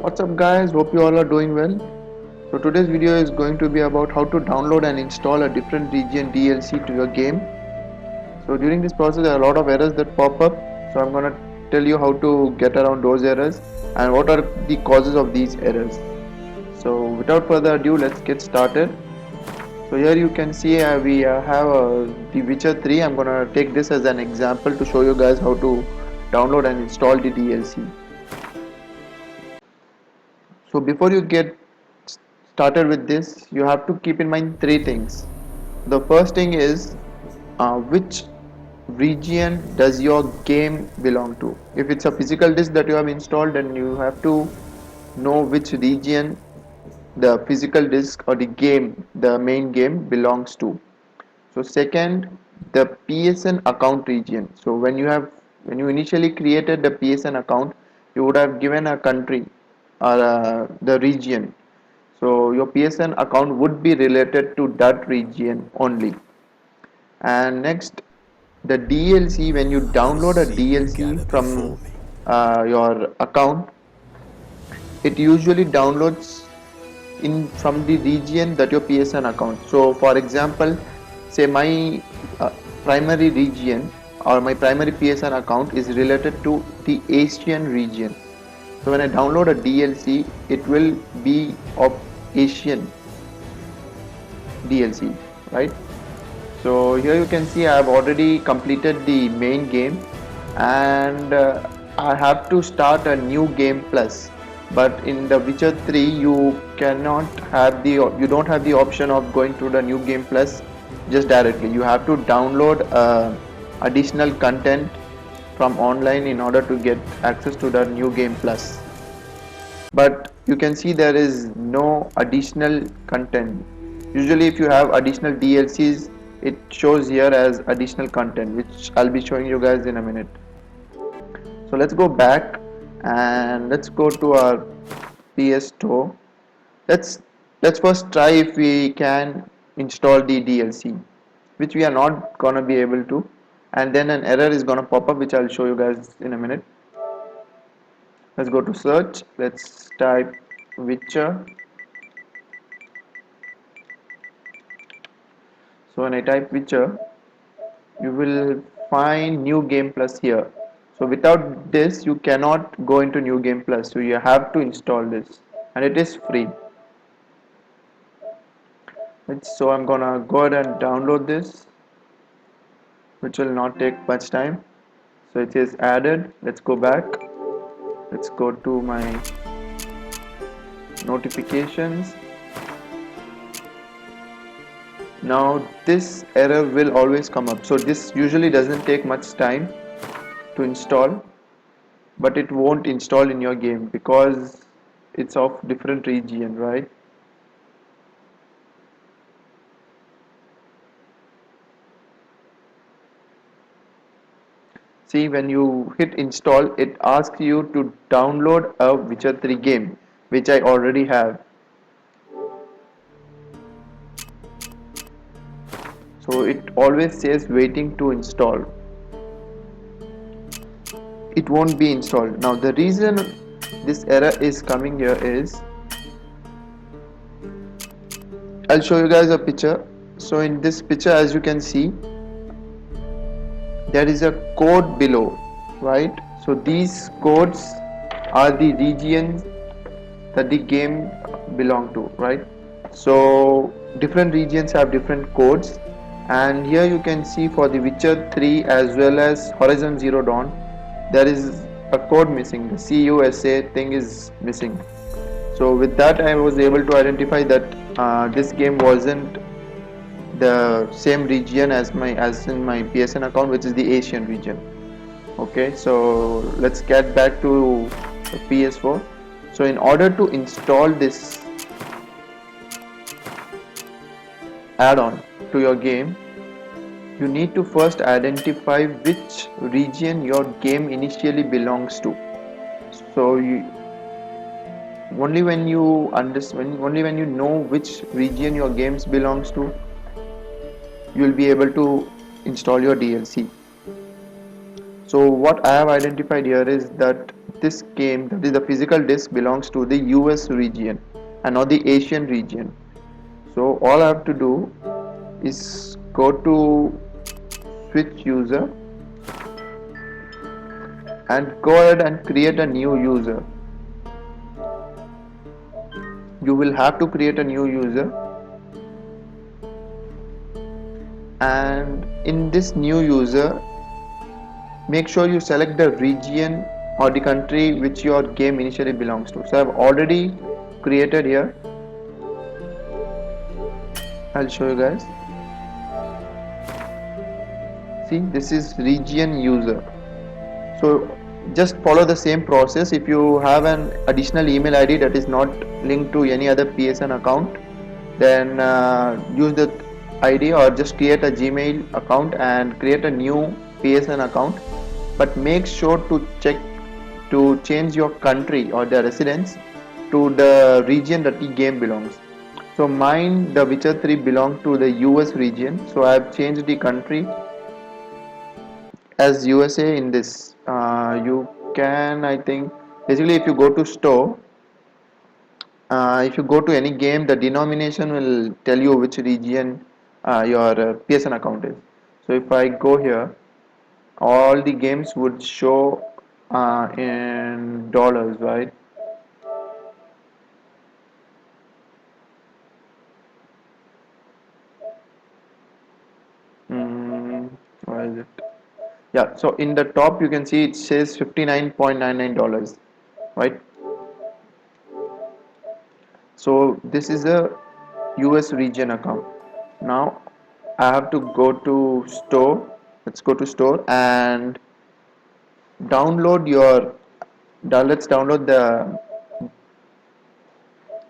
What's up guys, hope you all are doing well. So today's video is going to be about how to download and install a different region DLC to your game. So during this process there are a lot of errors that pop up, so I'm gonna tell you how to get around those errors and what are the causes of these errors. So without further ado, let's get started. So here you can see we have The Witcher 3. I'm gonna take this as an example to show you guys how to download and install the DLC. So before you get started with this, you have to keep in mind three things. The first thing is which region does your game belong to. If it's a physical disk that you have installed, then you have to know which region the physical disk or the main game belongs to. So second, the PSN account region. So when you initially created the PSN account, you would have given a country or the region. So your PSN account would be related to that region only. And next, the DLC, when you download a DLC from your account, it usually downloads in from the region that your PSN account. So for example, say my primary region or my primary PSN account is related to the Asian region. So when I download a DLC, it will be of Asian DLC, right? So here you can see I have already completed the main game, and I have to start a new game plus. But in the Witcher 3 you don't have the option of going to the new game plus just directly. You have to download additional content from online in order to get access to the new game plus. But you can see there is no additional content. Usually if you have additional DLCs, it shows here as additional content, which I'll be showing you guys in a minute. So let's go back and let's go to our PS Store. Let's first try if we can install the DLC, which we are not gonna be able to, and then an error is gonna pop up, which I'll show you guys in a minute. Let's go to search. Let's type Witcher. So when I type Witcher, you will find new game plus here. So without this you cannot go into new game plus, so you have to install this, and it is free. So I'm gonna go ahead and download this, which will not take much time. So it is added. Let's go back. Let's go to my notifications. Now this error will always come up. So this usually doesn't take much time to install, but it won't install in your game because it's of different region, right? See, when you hit install, it asks you to download a Witcher 3 game, which I already have. So it always says waiting to install. It won't be installed. Now the reason this error is coming here is, I'll show you guys a picture. So in this picture, as you can see, there is a code below, right? So these codes are the regions that the game belong to, right? So different regions have different codes, and here you can see for the Witcher 3 as well as Horizon Zero Dawn, there is a code missing. The CUSA thing is missing. So with that I was able to identify that this game wasn't the same region as in my PSN account, which is the Asian region. Okay, so let's get back to the PS4. So in order to install this add-on to your game, you need to first identify which region your game initially belongs to. So only when you know which region your games belongs to, you will be able to install your DLC. So what I have identified here is that this game, that is the physical disk, belongs to the US region and not the Asian region. So all I have to do is go to switch user and go ahead and create a new user. You will have to create a new user, and in this new user make sure you select the region or the country which your game initially belongs to. So I've already created here. I'll show you guys. See, this is region user. So just follow the same process. If you have an additional email ID that is not linked to any other PSN account, then use the ID or just create a Gmail account and create a new PSN account. But make sure to check to change your country or the residence to the region that the game belongs. So mine, The Witcher 3 belong to the US region, so I have changed the country as USA in this. You can, I think, basically if you go to store, if you go to any game, the denomination will tell you which region your PSN account is. So if I go here, all the games would show in dollars, right? Why is it? Yeah, so in the top you can see it says $59.99, right? So this is a US region account. Now I have to go to store. Let's go to store and download your. Let's download the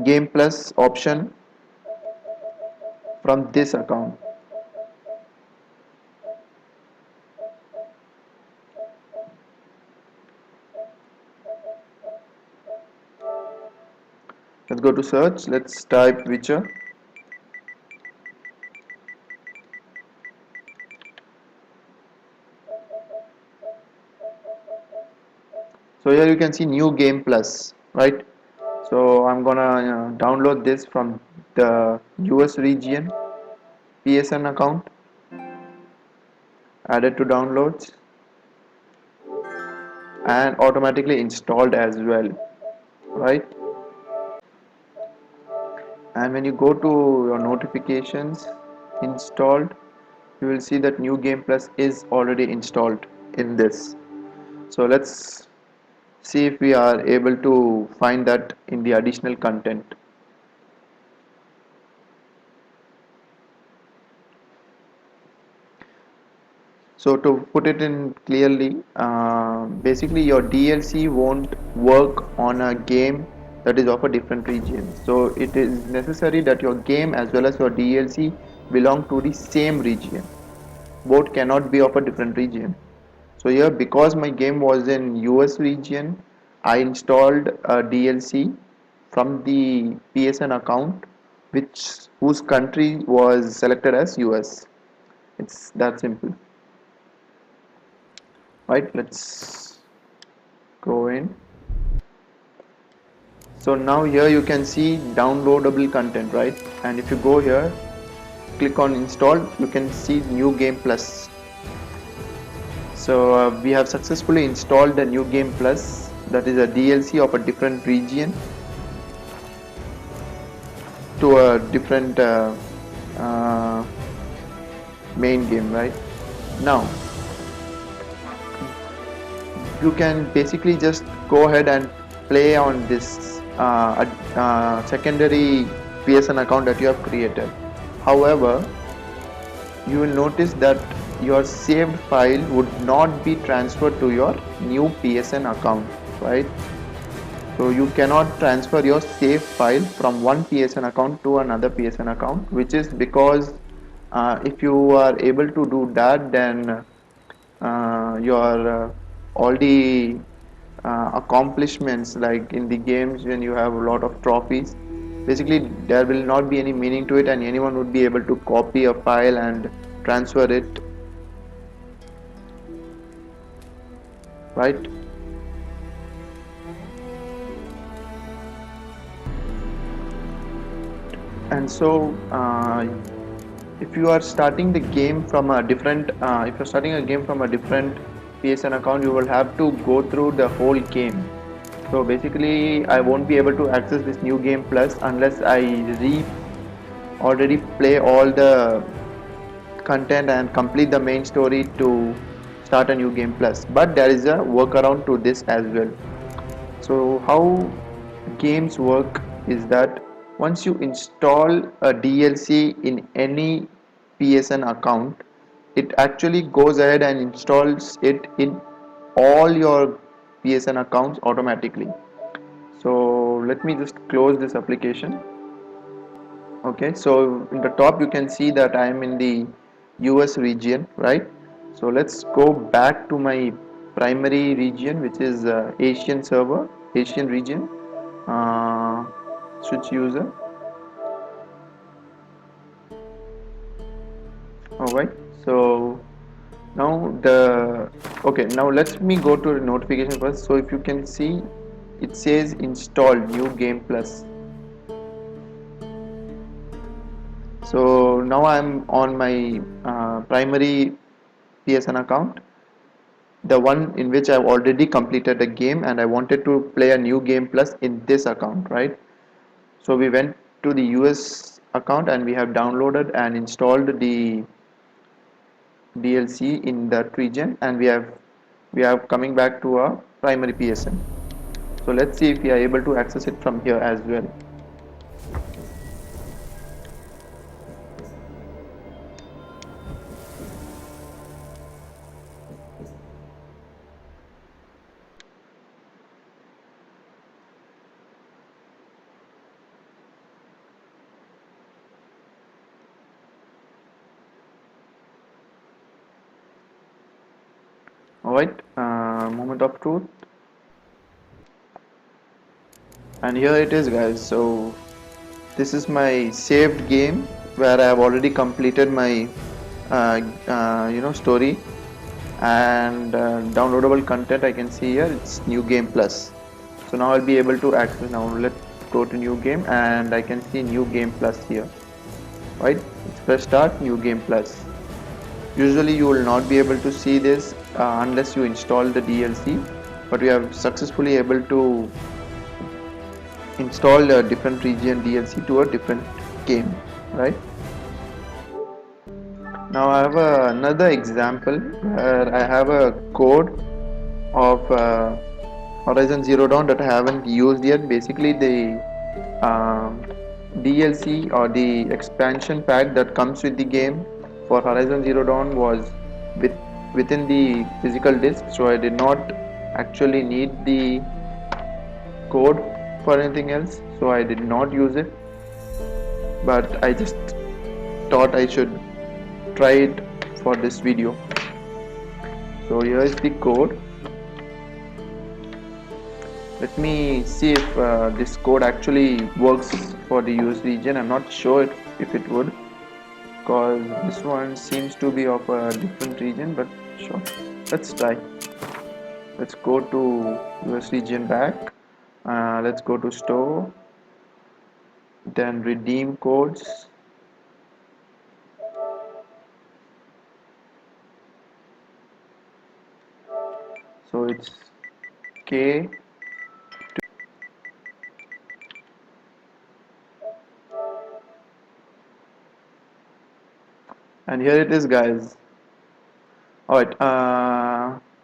Game Plus option from this account. Let's go to search. Let's type Witcher. So here you can see new Game Plus, right? So I'm gonna download this from the US region PSN account, add it to downloads, and automatically installed as well, right? And when you go to your notifications installed, you will see that new Game Plus is already installed in this. So let's see if we are able to find that in the additional content. So to put it in clearly, basically your DLC won't work on a game that is of a different region. So it is necessary that your game as well as your DLC belong to the same region. Both cannot be of a different region. So here, because my game was in US region, I installed a DLC from the PSN account which whose country was selected as US. It's that simple. Right, let's go in. So now here you can see downloadable content, right? And if you go here, click on install, you can see new game plus. So we have successfully installed the new game plus, that is a DLC of a different region to a different uh, main game, right? Now you can basically just go ahead and play on this secondary PSN account that you have created. However, you will notice that your saved file would not be transferred to your new PSN account, right? So you cannot transfer your save file from one PSN account to another PSN account, which is because if you are able to do that, then your all the accomplishments, like in the games when you have a lot of trophies, basically there will not be any meaning to it, and anyone would be able to copy a file and transfer it, right? And so if you are starting the game from a different if you're starting a game from a different PSN account, you will have to go through the whole game. So basically I won't be able to access this new game plus unless I already play all the content and complete the main story to start a new game plus. But there is a workaround to this as well. So how games work is that once you install a DLC in any PSN account, it actually goes ahead and installs it in all your PSN accounts automatically. So let me just close this application. Okay, so in the top you can see that I am in the US region, right? So let's go back to my primary region, which is Asian server, Asian region. Switch user. Alright, so now now let me go to the notification first. So if you can see, it says install new game plus. So now I'm on my primary PSN account, the one in which I've already completed a game, and I wanted to play a new game plus in this account, right? So we went to the US account and we have downloaded and installed the DLC in that region, and we are coming back to our primary PSN. So let's see if we are able to access it from here as well. Alright, moment of truth, and here it is, guys. So this is my saved game where I have already completed my story, and downloadable content I can see here, it's new game plus. So now I'll be able to access. Now let's go to new game and I can see new game plus here, right? Let's press start, new game plus. Usually you will not be able to see this unless you install the DLC, but we have successfully able to install a different region DLC to a different game, right? Now I have another example where I have a code of Horizon Zero Dawn that I haven't used yet. Basically the DLC or the expansion pack that comes with the game for Horizon Zero Dawn was with, within the physical disk, so I did not actually need the code for anything else, so I did not use it, but I just thought I should try it for this video. So here is the code. Let me see if this code actually works for the US region. I'm not sure if it would, because this one seems to be of a different region, but sure, let's try. Let's go to US region back. Let's go to store, then redeem codes. So it's K, and here it is, guys. Alright,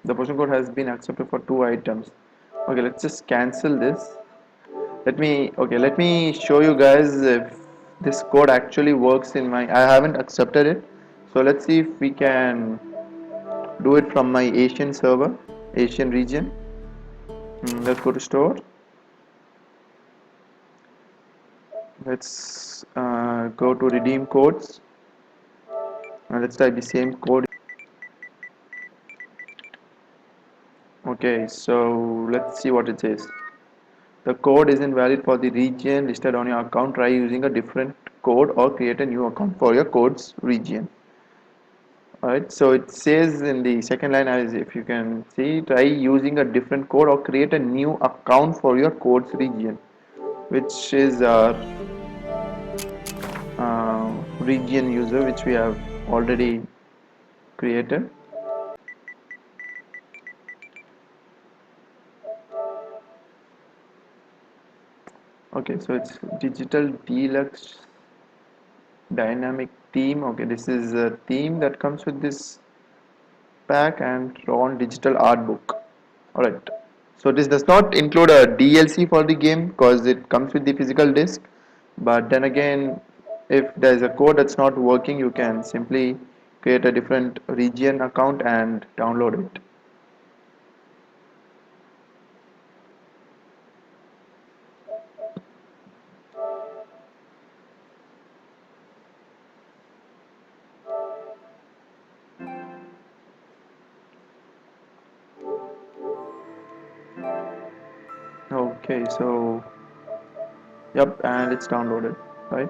the postal code has been accepted for 2 items. Okay, let's just cancel this. Let me show you guys if this code actually works in my. I haven't accepted it, so let's see if we can do it from my Asian server, Asian region. Let's go to store. Let's go to redeem codes, and let's type the same code. Okay, so let's see what it says. The code isn't valid for the region listed on your account. Try using a different code or create a new account for your code's region. Alright, so it says in the second line, as if you can see, try using a different code or create a new account for your code's region, which is our region user which we have already created. Okay, so it's digital deluxe dynamic theme. Okay, this is a theme that comes with this pack and Tron digital art book. Alright, so this does not include a DLC for the game because it comes with the physical disc, but then again, if there is a code that's not working, you can simply create a different region account and download it. Okay, so yep, and it's downloaded, right?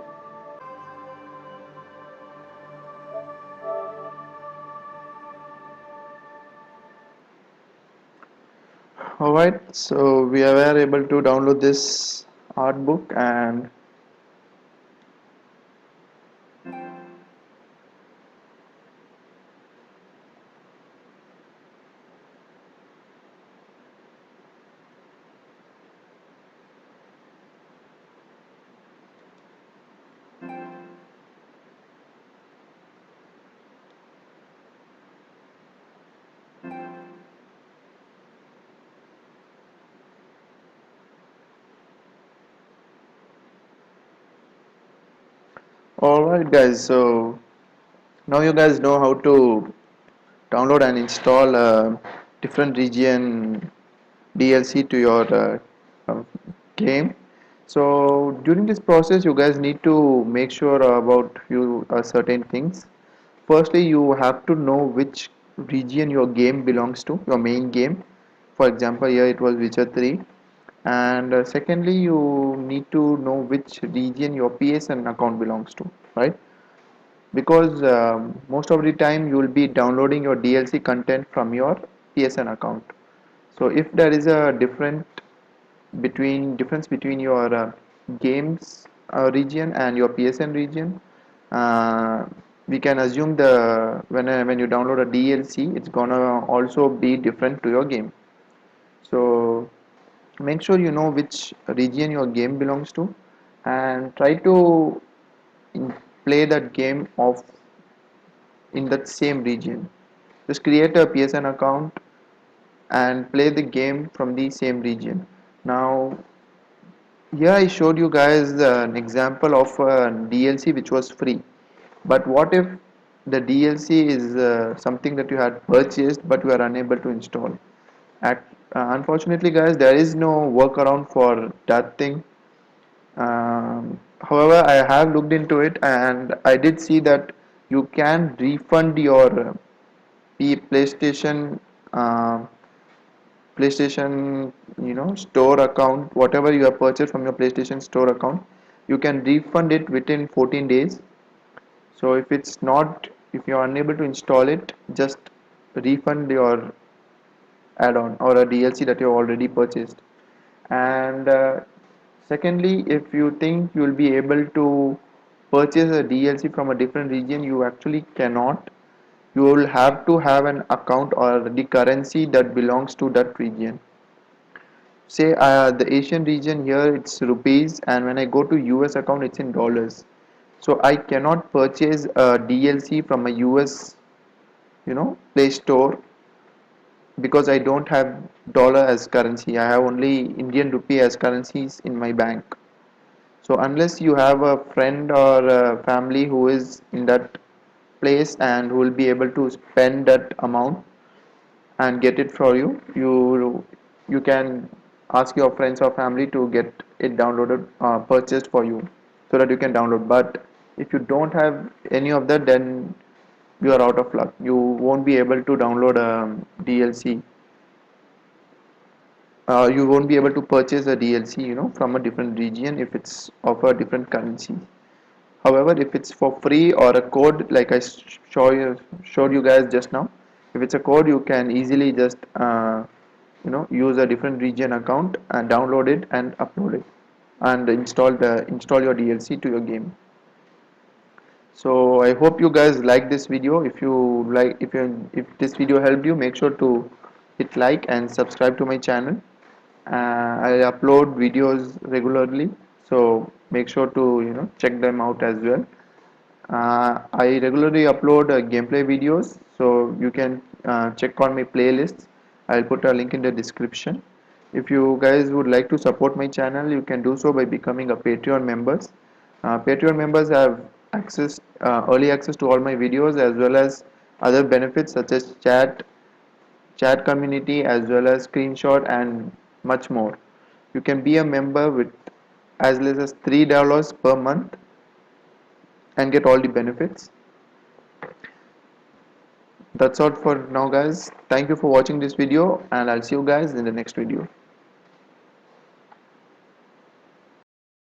Alright, so we were able to download this art book, and alright guys, so now you guys know how to download and install different region DLC to your uh, game. So during this process, you guys need to make sure about few certain things. Firstly, you have to know which region your game belongs to, your main game. For example, here it was Witcher 3. And secondly, you need to know which region your PSN account belongs to, right? Because most of the time you will be downloading your DLC content from your PSN account. So if there is a difference between your games region and your PSN region, uh, we can assume the when you download a DLC, it's gonna also be different to your game. So make sure you know which region your game belongs to, and try to play that game of in that same region. Just create a PSN account and play the game from the same region. Now, here I showed you guys an example of a DLC which was free. But what if the DLC is something that you had purchased but you are unable to install? Unfortunately, guys, there is no workaround for that thing. However, I have looked into it and I did see that you can refund your PlayStation uh, PlayStation, store account, whatever you have purchased from your PlayStation store account, you can refund it within 14 days. So if you are unable to install it, just refund your add-on or a DLC that you have already purchased. And secondly, if you think you will be able to purchase a DLC from a different region, you actually cannot. You will have to have an account or the currency that belongs to that region. Say the Asian region here it's rupees, and when I go to US account it's in dollars. So I cannot purchase a DLC from a US Play Store because I don't have dollar as currency. I have only Indian rupee as currencies in my bank. So unless you have a friend or a family who is in that place and who will be able to spend that amount and get it for you, you can ask your friends or family to get it downloaded, purchased for you, so that you can download. But if you don't have any of that, then you are out of luck. You won't be able to download a DLC. You won't be able to purchase a DLC, from a different region if it's of a different currency. However, if it's for free or a code, like I showed you guys just now, if it's a code, you can easily just use a different region account and download it and upload it and install your DLC to your game. So I hope you guys like this video. If this video helped you, make sure to hit like and subscribe to my channel. I upload videos regularly, so make sure to check them out as well. I regularly upload gameplay videos, so you can check on my playlists. I'll put a link in the description. If you guys would like to support my channel, you can do so by becoming a Patreon members. Patreon members have early access to all my videos, as well as other benefits such as chat community, as well as screenshot and much more. You can be a member with as less as $3 per month and get all the benefits. That's all for now, guys. Thank you for watching this video, and I'll see you guys in the next video.